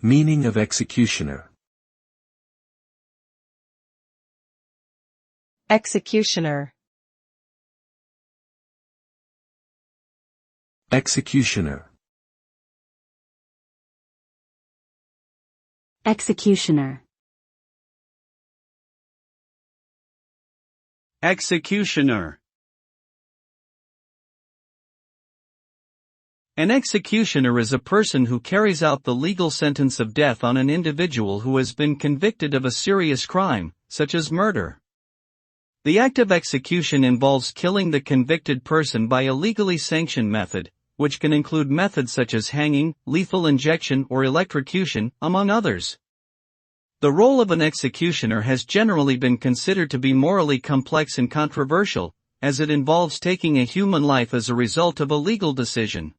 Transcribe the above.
Meaning of executioner. Executioner. Executioner. Executioner. Executioner. An executioner is a person who carries out the legal sentence of death on an individual who has been convicted of a serious crime, such as murder. The act of execution involves killing the convicted person by a legally sanctioned method, which can include methods such as hanging, lethal injection, or electrocution, among others. The role of an executioner has generally been considered to be morally complex and controversial, as it involves taking a human life as a result of a legal decision.